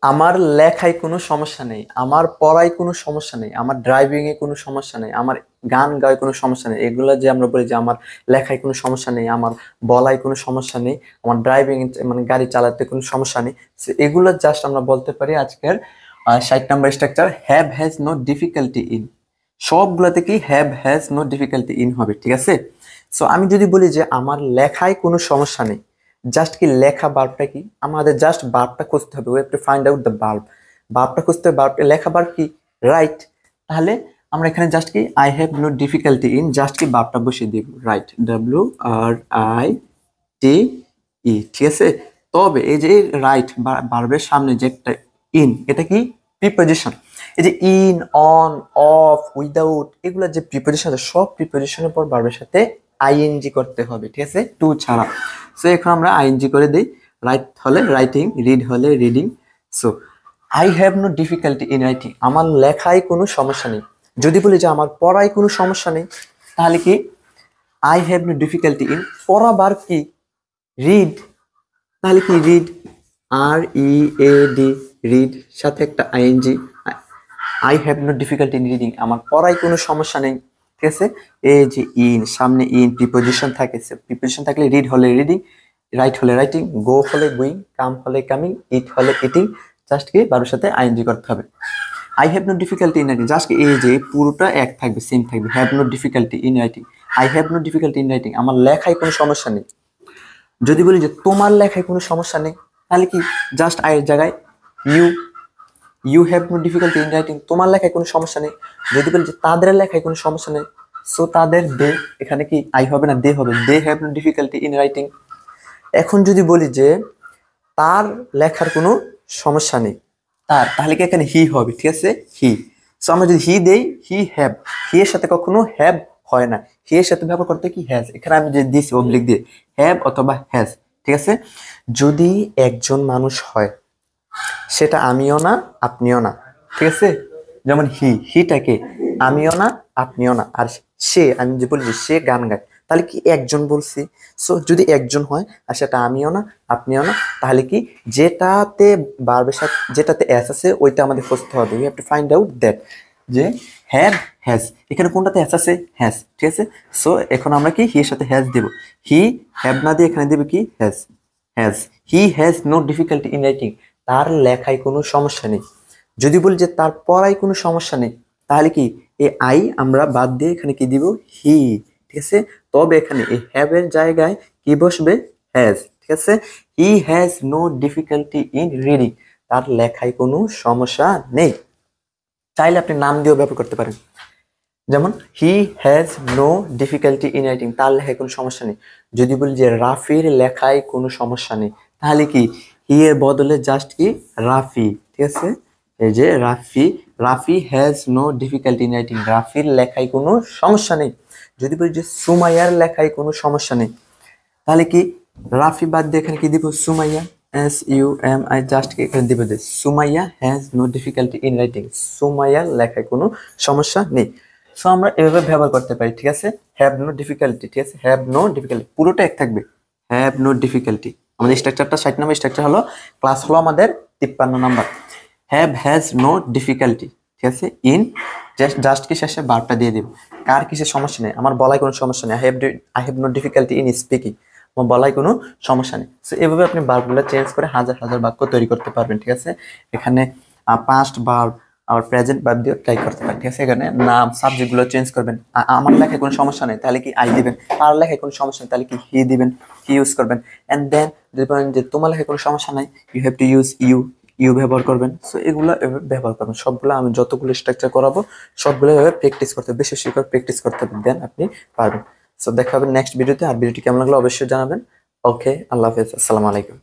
আমার লেখায় কোনো সমস্যা নেই, আমার পড়ায় কোনো সমস্যা নেই, আমার ড্রাইভিং এ কোনো সমস্যা নেই, আমার গান গায় কোনো সমস্যা নেই। এগুলো যে আমরা বলি যে আমার লেখায় কোনো সমস্যা নেই, আমার বলায় কোনো সমস্যা নেই, আমার ড্রাইভিং মানে গাড়ি চালাতে কোনো সমস্যা নেই, So এগুলো জাস্ট আমরা বলতে পারি আজকের 60 নম্বর structure have has no difficulty in. সবগুলোতে কি have has no difficulty in হবে, ঠিক আছে? সো আমি যদি বলি যে আমার লেখায় কোনো সমস্যা নেই, জাস্ট কি লেখা ভার্বটা কি, আমাদের জাস্ট ভার্বটা খুঁজতে হবে। We have to find out the verb. ভার্বটা খুঁজতে হবে, ভার্বটা লেখা ভার্ব কি রাইট। তাহলে আমরা এখানে জাস্ট কি I have no difficulty in, just কি ভার্বটা বসিয়ে দিব রাইট, WRITE, ঠিক আছে? তবে এই যে রাইট ভার্বের সামনে যে একটা ইন, এটা কি প্রিপোজিশন। এই যে ইন, অন, অফ, উইদাউট, এগুলো যে প্রিপোজিশন আছে সব প্রিপোজিশনের পর ভার্বের সাথে আইএনজি করতে হবে, ঠিক আছে, টু ছাড়া। সো এখন আমরা আইএনজি করে দিই। রাইট হলে রাইটিং, রিড হলে reading. So I have no difficulty in writing, আমার লেখায় কোনো সমস্যা নেই। যদি বলি যে আমার পড়ায় কোনো সমস্যা নেই, তাহলে কি I have no difficulty in, পড়া ভার্ব কি রিড, তাহলে কি রিড, READ, রিড, সাথে একটা ING. I have no difficulty in reading, আমার পড়ায় কোনো সমস্যা নেই, ঠিক আছে? এই যে ইন, সামনে ইন প্রিপোজিশন থাকে, প্রিপোজিশন থাকলে রিড হলে রিডিং, রাইট হলে রাইটিং, গো হলে গোয়িং, কাম হলে কামিং, ইট হলে ইটিং, জাস্ট কি বারোর সাথে আইএনজি করতে হবে। I have no difficulty in writing, just এই যে পুরোটা এক থাকবে, সেম থাকবে, have no difficulty in writing, I have no difficulty in writing, আমার লেখায় কোনো সমস্যা নেই। যদি বলি যে তোমার লেখায় কোনো সমস্যা নেই, তাহলে কি জাস্ট আয়ের জায়গায় you, you have no difficulty in writing, তোমার লেখায় কোনো সমস্যা নেই। যদি বলি যে তাদের লেখায় কোনো সমস্যা নেই, সো তাদের দে, এখানে কি আই হবে না দে হবে, they have no difficulty in writing. এখন যদি বলি যে তার লেখার কোনো সমস্যা নেই, তার, তাহলে কি এখানে হি হবে, ঠিক আছে, হি। সো আমরা যদি হি দেই, হি হ্যাভ, হি এর সাথে কখনো হ্যাভ হয় না, হি এর সাথে ব্যবহার করতে কি হ্যাজ, এখানে আমি যে দিছি অবলিক দিয়ে হ্যাভ অথবা হ্যাজ, ঠিক আছে? যদি একজন মানুষ হয়, সেটা আমিও না আপনিও না, ঠিক আছে? যেমন হিটাকে আমিও না আপনিও না, আর সে, আমি যে বলি যে সে গান গায়, তাহলে কি একজন বলছি। সো যদি একজন হয় আর সেটা আমিও না আপনিও না, তাহলে কি যেটাতে ভার্বের সাথে যেটাতে এস আছে ওইটা আমাদের খুঁজতে হবে। We have to find out that যে হ্যাভ হ্যাজ, এখানে কোনটাতে এস আছে, হ্যাজ, ঠিক আছে? সো এখন আমরা কি হি এর সাথে হ্যাজ দেব, হি হ্যাভ না দিয়ে এখানে দেব কি has, has. He has no difficulty in writing, তার লেখায় কোনো সমস্যা নেই। যদি বলি যে তার পড়ায় কোনো সমস্যা নেই, তাহলে কি এই আই আমরা বাদ দিয়ে এখানে কি দিব হি, ঠিক আছে? তবে এখানে এই হ্যাভ এর জায়গায় কি বসবে, হ্যাজ, ঠিক আছে? He has no difficulty in reading, তার লেখায় কোনো সমস্যা নেই। চাইলে আপনি নাম দিয়েও ব্যবহার করতে পারেন, যেমন he has no difficulty in writing, তার লেখায় কোনো সমস্যা নেই। যদি বলি যে রাফির লেখায় কোনো সমস্যা নেই, তাহলে কি হি এর বদলে জাস্ট কি রাফি, ঠিক আছে? এই যে Rafi, Rafi has no difficulty in writing, রাফির লেখায় কোনো সমস্যা নেই। যদি বলি যে সুমাইয়ার লেখায় কোনো সমস্যা নেই, তাহলে কি রাফি বাদ দিয়ে এখানে কি দিব সুমাইয়া, SUMI, জাস্ট কি এখানে দিব যে Sumaiya has no difficulty in writing, সুমাইয়ার লেখায় কোনো সমস্যা নেই। সো আমরা এভাবে ব্যবহার করতে পারি, ঠিক আছে? হ্যাভ নো ডিফিকাল্টি, ঠিক আছে, হ্যাভ নো ডিফিকাল্টি পুরোটা এক থাকবে, হ্যাভ নো ডিফিকাল্টি। আমাদের স্ট্রাকচারটা 60 নম্বর স্ট্রাকচার হলো, ক্লাস হলো আমাদের 53 নম্বর, হ্যাভ হ্যাজ নো ডিফিকাল্টি, ঠিক আছে? ইন, জাস্ট কি শেষে ভার্বটা দিয়ে দেব। কার কিসের সমস্যা নেই, আমার বলায় কোনো সমস্যা নেই, I have no difficulty in speaking, আমার বলায় কোনো সমস্যা নেই। সো এভাবে আপনি ভার্বগুলো চেঞ্জ করে হাজার হাজার বাক্য তৈরি করতে পারবেন, ঠিক আছে? এখানে পাস্ট ভার্ব আবার প্রেজেন্ট ভার্ব দিয়ে ট্রাই করতে পারেন, ঠিক আছে? এখানে নাম সাবজেক্ট গুলো চেঞ্জ করবেন। আমার লেখায় কোনো সমস্যা নেই, তাহলে কি আই দিবেন। তার লেখায় কোনো সমস্যা নেই, তাহলে কি হি দিবেন, হি ইউজ করবেন। এন্ড দেন যদি বলেন যে তোমার লেখায় কোনো সমস্যা নাই, you have to use you, you ব্যবহার করবেন। সো এগুলো ব্যবহার করবেন সবগুলো, আমি যতগুলো স্ট্রাকচার করাবো সবগুলো এভাবে প্র্যাকটিস করতে হবে, বেশি বেশি করে প্র্যাকটিস করতে হবে, দেন আপনি পারবেন। সো দেখা হবে নেক্সট ভিডিওতে। আর ভিডিওটি কেমন লাগলো অবশ্যই জানাবেন। ওকে, আল্লাহ হাফেজ, আসসালামু আলাইকুম।